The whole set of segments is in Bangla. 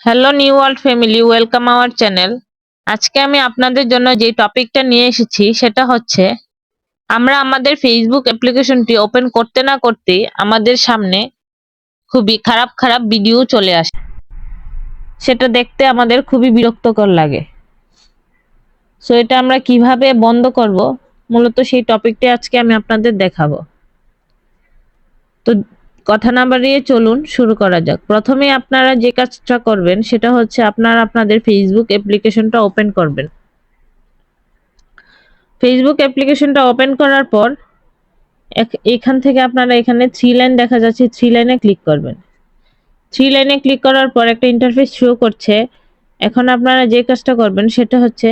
Hello new world family, welcome our channel. আজকে আমি আপনাদের জন্য যে টপিকটা নিয়ে এসেছি সেটা হচ্ছে আমরা আমাদের ফেসবুক অ্যাপ্লিকেশনটি ওপেন করতে না করতেই আমাদের সামনে খুবই খারাপ খারাপ ভিডিও চলে আসে। সেটা দেখতে আমাদের খুবই বিরক্তকর লাগে। সো এটা আমরা কিভাবে বন্ধ করব, মূলত সেই টপিকটি আজকে আমি আপনাদের দেখাবো। তো কথা না বাড়িয়ে চলুন শুরু করা যাক। প্রথমে আপনারা যে কাজটা করবেন সেটা হচ্ছে আপনারা আপনাদের ফেসবুক অ্যাপ্লিকেশনটা ওপেন করবেন। ফেসবুক অ্যাপ্লিকেশনটা ওপেন করার পর এখান থেকে আপনারা এখানে 3 লাইন দেখা যাচ্ছে, 3 লাইনে ক্লিক করবেন। 3 লাইনে ক্লিক করার পর একটা ইন্টারফেস শো করছে। এখন আপনারা যে কাজটা করবেন সেটা হচ্ছে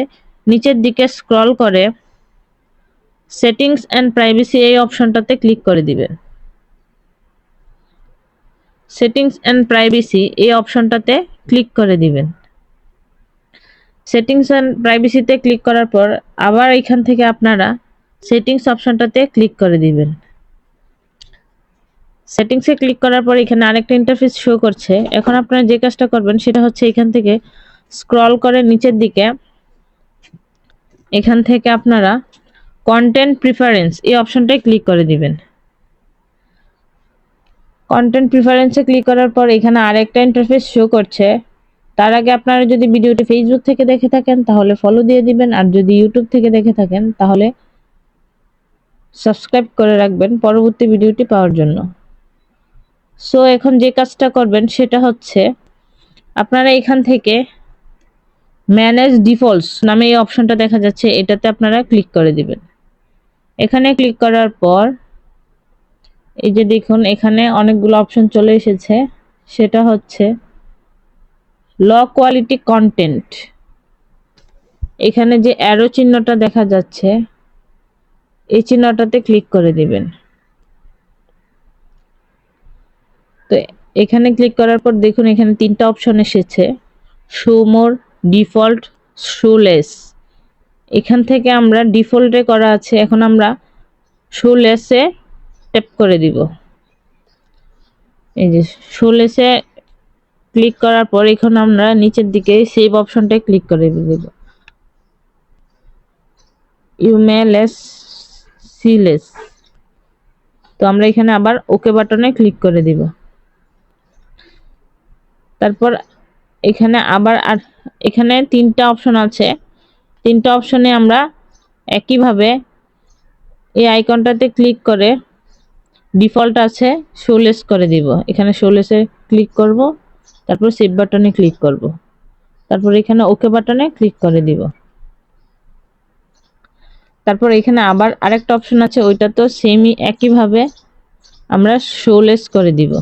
নিচের দিকে স্ক্রল করে সেটিংস এন্ড প্রাইভেসি এই অপশনটাতে ক্লিক করে দিবেন। সেটিংস এন্ড প্রাইভেসি এই অপশনটাতে ক্লিক করে দিবেন। সেটিংস এন্ড প্রাইভেসিতে ক্লিক করার পর আবার এখান থেকে আপনারা সেটিংস অপশনটাতে ক্লিক করে দিবেন। সেটিংসে ক্লিক করার পর এখানে আরেকটা ইন্টারফেস শো করছে। এখন আপনারা যে কাজটা করবেন সেটা হচ্ছে এখান থেকে স্ক্রল করে নিচের দিকে এখান থেকে আপনারা কন্টেন্ট প্রিফারেন্স এই অপশনটায় ক্লিক করে দিবেন। কন্টেন্ট প্রিফারেন্সে ক্লিক করার পর এখানে আরেকটা ইন্টারফেস শো করছে। তার আগে আপনারা যদি ভিডিওটি ফেসবুক থেকে দেখে থাকেন তাহলে ফলো দিয়ে দিবেন, আর যদি ইউটিউব থেকে দেখে থাকেন তাহলে সাবস্ক্রাইব করে রাখবেন পরবর্তী ভিডিওটি পাওয়ার জন্য। সো এখন যে কাজটা করবেন সেটা হচ্ছে আপনারা এখান থেকে ম্যানেজ ডিফল্টস নামে এই অপশনটা দেখা যাচ্ছে, এটাতে আপনারা ক্লিক করে দিবেন। এখানে ক্লিক করার পর এই যে দেখুন এখানে অনেকগুলো অপশন চলে এসেছে। সেটা হচ্ছে লো কোয়ালিটি কন্টেন্ট। এখানে যে অ্যারো চিহ্নটা দেখা যাচ্ছে এই চিহ্নটাতে ক্লিক করে দিবেন। তো এখানে ক্লিক করার পর দেখুন এখানে 3টা অপশন এসেছে, শো মোর, ডিফল্ট, শো লেস। এখান থেকে আমরা ডিফল্টে করা আছে, এখন আমরা শো লেসে ট্যাপ করে দিব। এই যে শো লেসে ক্লিক করার পর এখন আমরা নিচের দিকে সেভ অপশনটায় ক্লিক করে দিব। You may less see less. তো আমরা এখানে আবার ওকে বাটনে ক্লিক করে দিব। তারপর এখানে আবার আর এখানে 3টা অপশন আছে, 3টা অপশনে আমরা একইভাবে এই আইকনটাতে ক্লিক করে ডিফল্ট আছে শোলেস করে দিব। এখানে শোলেসে ক্লিক করব, তারপর সেভ বাটনে ক্লিক করব, তারপর এখানে ওকে বাটনে ক্লিক করে দিব। তারপর এখানে আবার আরেকটা অপশন আছে, ওইটা তো সেমই একইভাবে আমরা শোলেস করে দিব,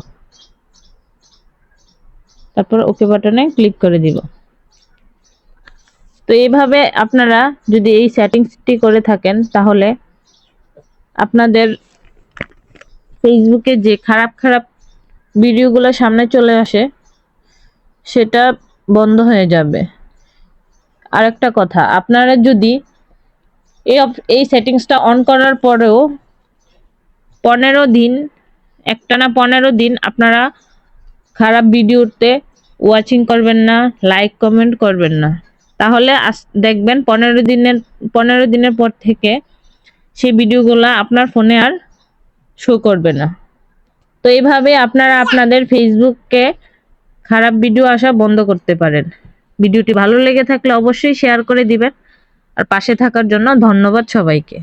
তারপর ওকে বাটনে ক্লিক করে দিব। তো এইভাবে আপনারা যদি এই সেটিংসটি করে থাকেন তাহলে আপনাদের ফেসবুকে যে খারাপ খারাপ ভিডিওগুলো সামনে চলে আসে সেটা বন্ধ হয়ে যাবে। আর একটা কথা, আপনারা যদি এই সেটিংসটা অন করার পরেও 15 দিন একটানা 15 দিন আপনারা খারাপ ভিডিওতে ওয়াচিং করবেন না, লাইক কমেন্ট করবেন না, তাহলে দেখবেন 15 দিনের পর থেকে সেই ভিডিওগুলো আপনার ফোনে আর শো করবে না। তো এইভাবে আপনারা আপনাদের ফেসবুকে খারাপ ভিডিও আসা বন্ধ করতে পারেন। ভিডিওটি ভালো লেগে থাকলে অবশ্যই শেয়ার করে দিবেন, আর পাশে থাকার জন্য ধন্যবাদ সবাইকে।